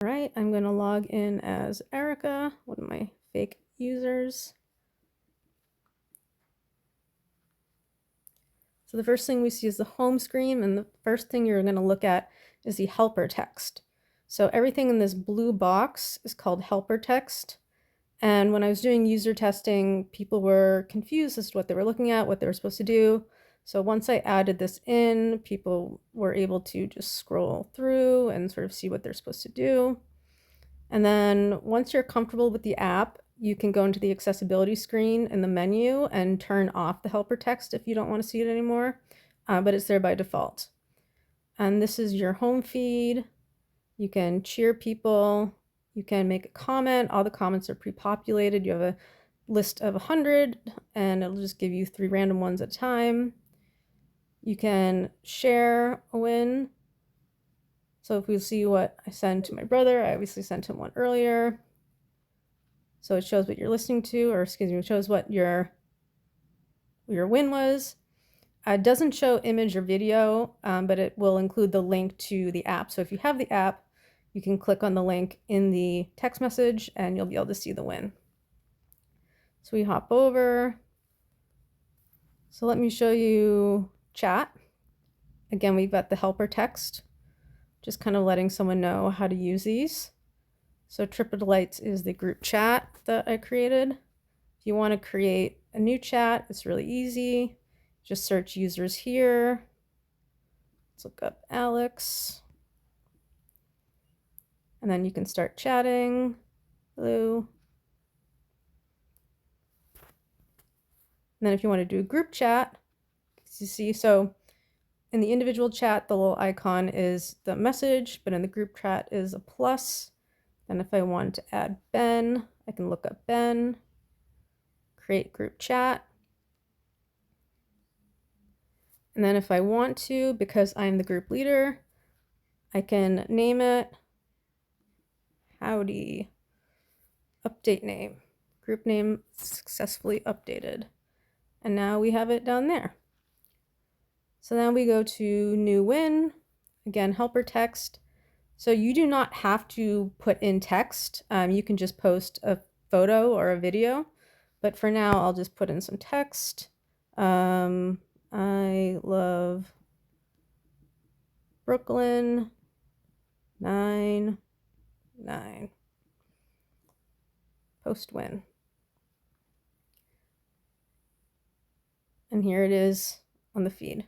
All right, I'm going to log in as Erica, one of my fake users. So the first thing we see is the home screen, and the first thing you're going to look at is the helper text. So everything in this blue box is called helper text. And when I was doing user testing, people were confused as to what they were looking at, what they were supposed to do. So once I added this in, people were able to just scroll through and sort of see what they're supposed to do. And then once you're comfortable with the app, you can go into the accessibility screen in the menu and turn off the helper text if you don't want to see it anymore, but it's there by default. And this is your home feed. You can cheer people. You can make a comment. All the comments are pre-populated. You have a list of 100, and it'll just give you 3 random ones at a time. You can share a win. So if we see what I send to my brother, I obviously sent him one earlier. So it shows what you're listening to, or excuse me, it shows what your win was. It doesn't show image or video, but it will include the link to the app. So if you have the app, you can click on the link in the text message and you'll be able to see the win. So we hop over. So let me show you chat. Again, we've got the helper text, just kind of letting someone know how to use these. So Tripodelites is the group chat that I created. If you want to create a new chat, it's really easy. Just search users here. Let's look up Alex. And then you can start chatting. Hello. And then if you want to do a group chat, you see, so in the individual chat, the little icon is the message, but in the group chat is a plus. Then if I want to add Ben, I can look up Ben, create group chat. And then if I want to, because I'm the group leader, I can name it Howdy. Update name. Group name successfully updated. And now we have it down there. So then we go to new win. Again, helper text. So you do not have to put in text. You can just post a photo or a video. But for now, I'll just put in some text. I love Brooklyn 9-9. Post win. And here it is on the feed.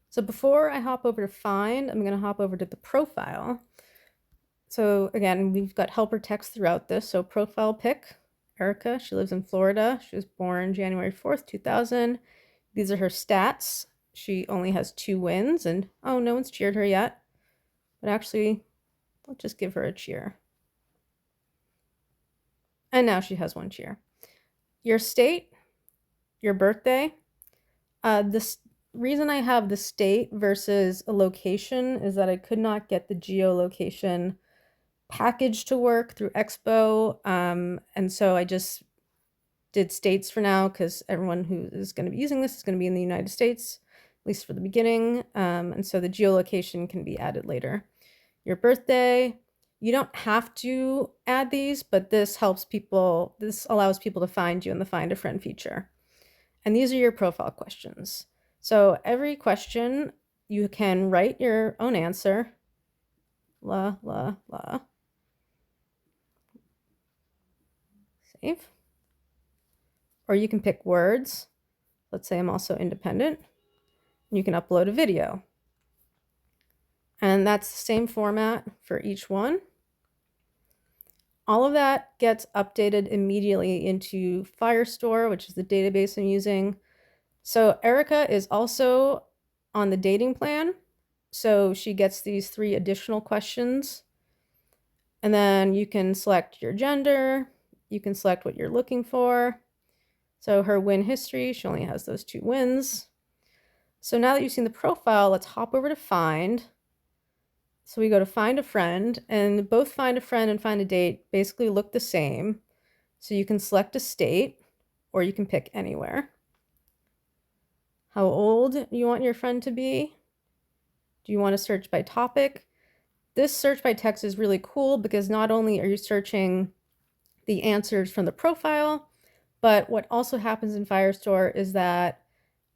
So before I hop over to find, I'm going to hop over to the profile. So again, we've got helper text throughout this. So profile pic, Erica, she lives in Florida. She was born January 4th, 2000. These are her stats. She only has 2 wins, and oh, no one's cheered her yet. But actually, let's just give her a cheer. And now she has 1 cheer. Your state, your birthday. This reason I have the state versus a location is that I could not get the geolocation package to work through Expo, and so I just did states for now because everyone who is going to be using this is going to be in the United States, at least for the beginning, and so the geolocation can be added later. Your birthday, you don't have to add these, but this helps people, this allows people to find you in the Find a Friend feature. And these are your profile questions. So every question, you can write your own answer. La, la, la. Save. Or you can pick words. Let's say I'm also independent. You can upload a video. And that's the same format for each one. All of that gets updated immediately into Firestore, which is the database I'm using. So Erica is also on the dating plan. So she gets these 3 additional questions. And then you can select your gender. You can select what you're looking for. So her win history, she only has those 2 wins. So now that you've seen the profile, let's hop over to find. So we go to find a friend, and both find a friend and find a date basically look the same. So you can select a state, or you can pick anywhere. How old you want your friend to be? Do you want to search by topic? This search by text is really cool because not only are you searching the answers from the profile, but what also happens in Firestore is that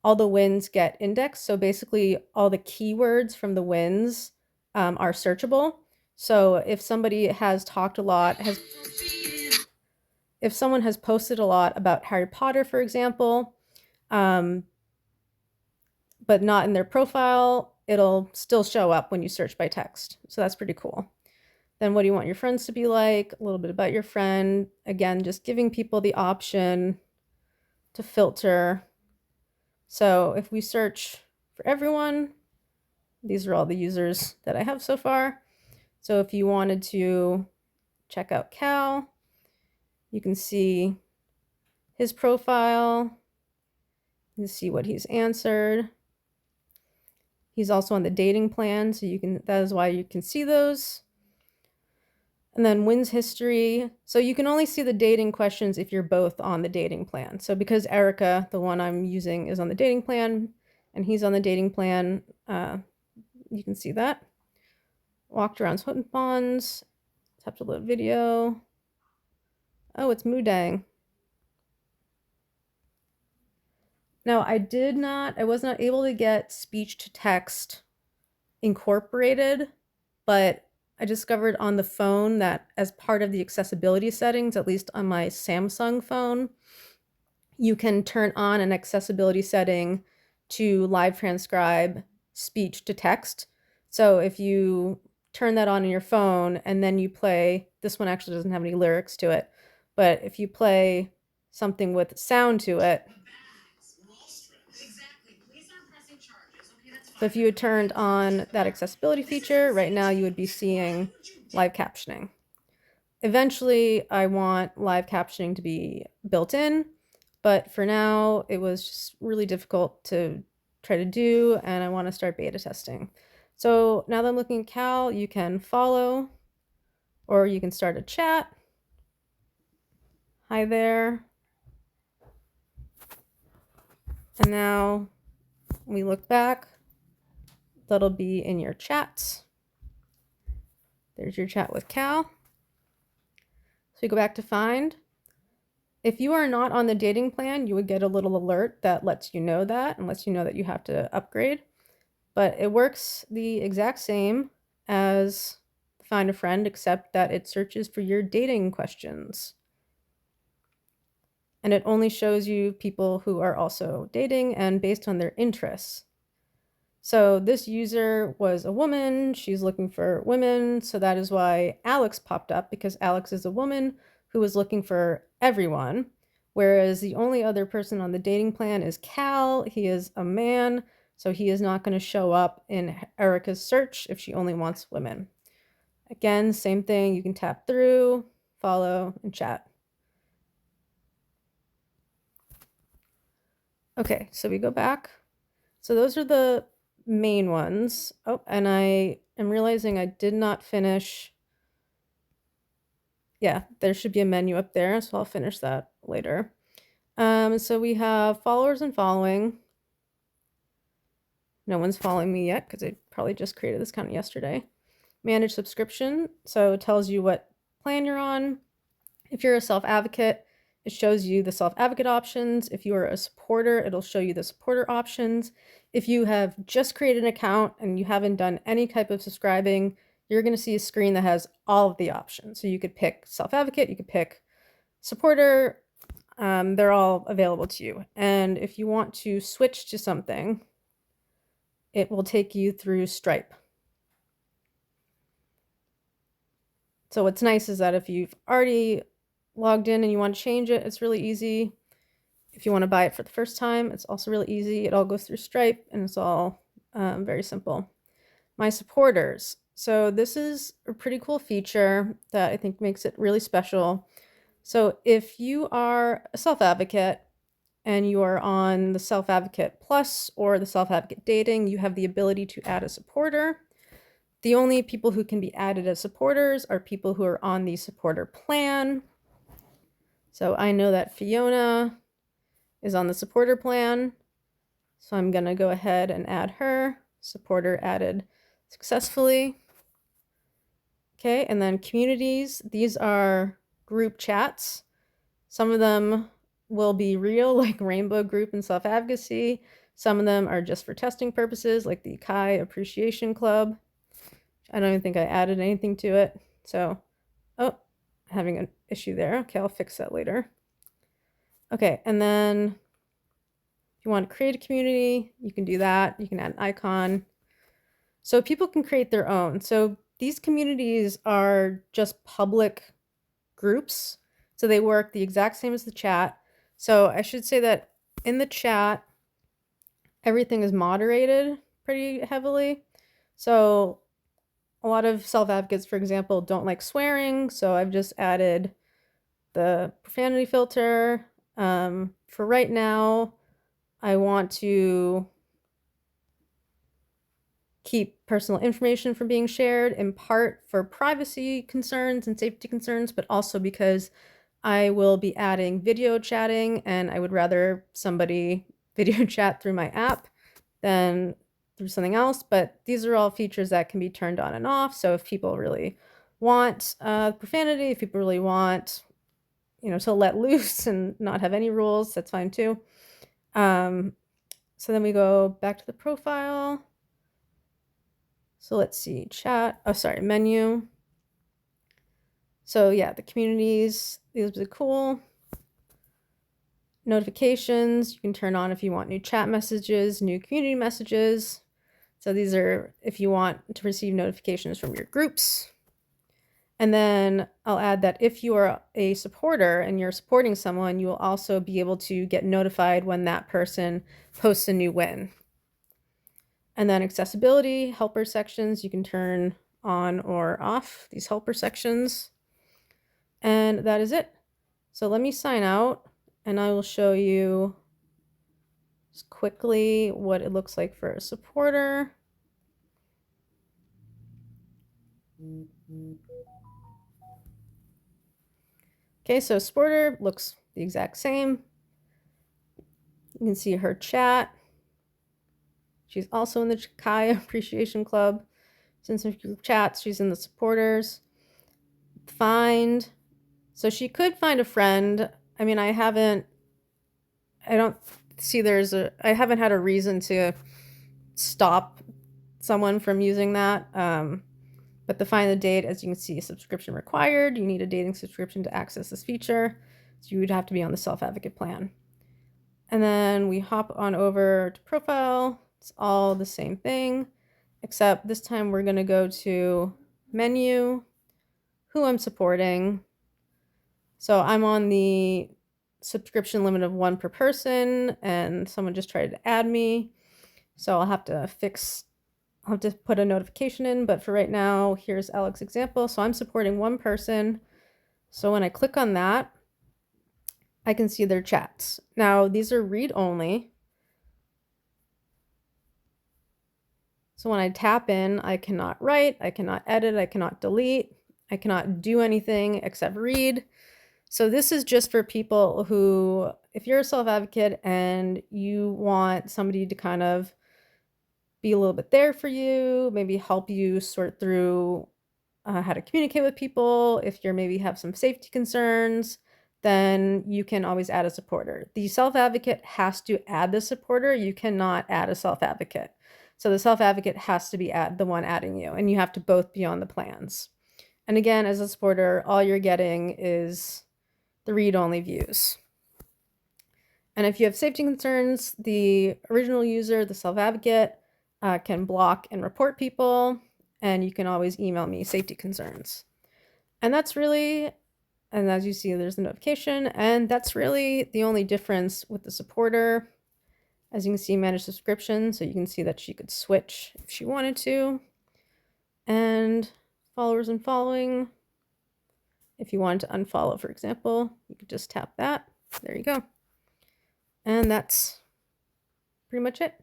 all the wins get indexed. So basically all the keywords from the wins are searchable. So if somebody has talked a lot, if someone has posted a lot about Harry Potter, for example, but not in their profile, it'll still show up when you search by text. So that's pretty cool. Then what do you want your friends to be like? A little bit about your friend. Again, just giving people the option to filter. So if we search for everyone, these are all the users that I have so far. So if you wanted to check out Cal, you can see his profile. You can see what he's answered. He's also on the dating plan, so that is why you can see those. And then wins history. So you can only see the dating questions if you're both on the dating plan. So because Erica, the one I'm using, is on the dating plan and he's on the dating plan, you can see that. Walked around Houghton Ponds. Tapped a little video. Oh, it's Moodang. Now, I was not able to get speech to text incorporated, but I discovered on the phone that as part of the accessibility settings, at least on my Samsung phone, you can turn on an accessibility setting to live transcribe speech to text. So if you turn that on in your phone and then you play, this one actually doesn't have any lyrics to it, but if you play something with sound to it, so if you had turned on that accessibility feature, right now you would be seeing live captioning. Eventually, I want live captioning to be built in, but for now, it was just really difficult to try to do, and I want to start beta testing. So now that I'm looking at Cal, you can follow, or you can start a chat. Hi there. And now we look back, that'll be in your chats. There's your chat with Cal. So we go back to find. If you are not on the dating plan, you would get a little alert that lets you know that and lets you know that you have to upgrade. But it works the exact same as Find a Friend, except that it searches for your dating questions. And it only shows you people who are also dating and based on their interests. So this user was a woman. She's looking for women. So that is why Alex popped up, because Alex is a woman who was looking for everyone. Whereas the only other person on the dating plan is Cal. He is a man, so he is not going to show up in Erica's search if she only wants women. Again, same thing. You can tap through, follow, and chat. Okay, so we go back. So those are the main ones. Oh, and I am realizing I did not finish. Yeah, there should be a menu up there, so I'll finish that later. So we have followers and following. No one's following me yet because I probably just created this account yesterday. Manage subscription, so it tells you what plan you're on. If you're a self-advocate, it shows you the self-advocate options. If you are a supporter, it'll show you the supporter options. If you have just created an account and you haven't done any type of subscribing, you're going to see a screen that has all of the options. So you could pick self-advocate, you could pick supporter. They're all available to you. And if you want to switch to something, it will take you through Stripe. So what's nice is that if you've already logged in and you want to change it, it's really easy. If you want to buy it for the first time, it's also really easy. It all goes through Stripe and it's all very simple. My supporters. So this is a pretty cool feature that I think makes it really special. So if you are a self-advocate and you are on the Self-Advocate Plus or the Self-Advocate Dating, you have the ability to add a supporter. The only people who can be added as supporters are people who are on the supporter plan. So I know that Fiona is on the supporter plan. So I'm going to go ahead and add her. Supporter added successfully. Okay, and then communities, these are group chats. Some of them will be real, like Rainbow Group and Self-Advocacy. Some of them are just for testing purposes, like the Kai Appreciation Club. I don't even think I added anything to it. So, oh, having an issue there. Okay, I'll fix that later. Okay, and then if you want to create a community, you can do that. You can add an icon. So people can create their own. So these communities are just public groups. So they work the exact same as the chat. So I should say that in the chat, everything is moderated pretty heavily. So a lot of self-advocates, for example, don't like swearing. So I've just added the profanity filter. For right now, I want to keep personal information from being shared, in part for privacy concerns and safety concerns, but also because I will be adding video chatting, and I would rather somebody video chat through my app than through something else. But these are all features that can be turned on and off. So if people really want profanity, if people really want, to let loose and not have any rules, that's fine too. So then we go back to the profile. So let's see, menu. So yeah, the communities, these are cool. Notifications, you can turn on if you want new chat messages, new community messages. So these are if you want to receive notifications from your groups. And then I'll add that if you are a supporter and you're supporting someone, you will also be able to get notified when that person posts a new win. And then accessibility, helper sections, you can turn on or off these helper sections. And that is it. So let me sign out and I will show you just quickly what it looks like for a supporter. Okay, so supporter looks the exact same. You can see her chat. She's also in the Kai Appreciation Club. Since her group chats, she's in the supporters. Find. So she could find a friend. I mean, I don't see I haven't had a reason to stop someone from using that. But to find the date, as you can see, subscription required. You need a dating subscription to access this feature. So you would have to be on the self-advocate plan. And then we hop on over to profile. It's all the same thing, except this time we're going to go to menu, who I'm supporting. So I'm on the subscription limit of 1 per person, and someone just tried to add me. So I'll have to put a notification in, but for right now, here's Alex's example. So I'm supporting 1 person. So when I click on that, I can see their chats. Now, these are read-only. So when I tap in, I cannot write, I cannot edit, I cannot delete, I cannot do anything except read. So this is just for people who, if you're a self-advocate and you want somebody to kind of be a little bit there for you, maybe help you sort through how to communicate with people. If you're maybe have some safety concerns, then you can always add a supporter. The self-advocate has to add the supporter. You cannot add a self-advocate. So the self-advocate has to be the one adding you, and you have to both be on the plans. And again, as a supporter, all you're getting is the read-only views. And if you have safety concerns, the original user, the self-advocate, can block and report people, and you can always email me safety concerns. And that's really, and as you see, there's the notification, and that's really the only difference with the supporter. As you can see, manage subscription, so you can see that she could switch if she wanted to. And followers and following, if you wanted to unfollow, for example, you could just tap that. There you go. And that's pretty much it.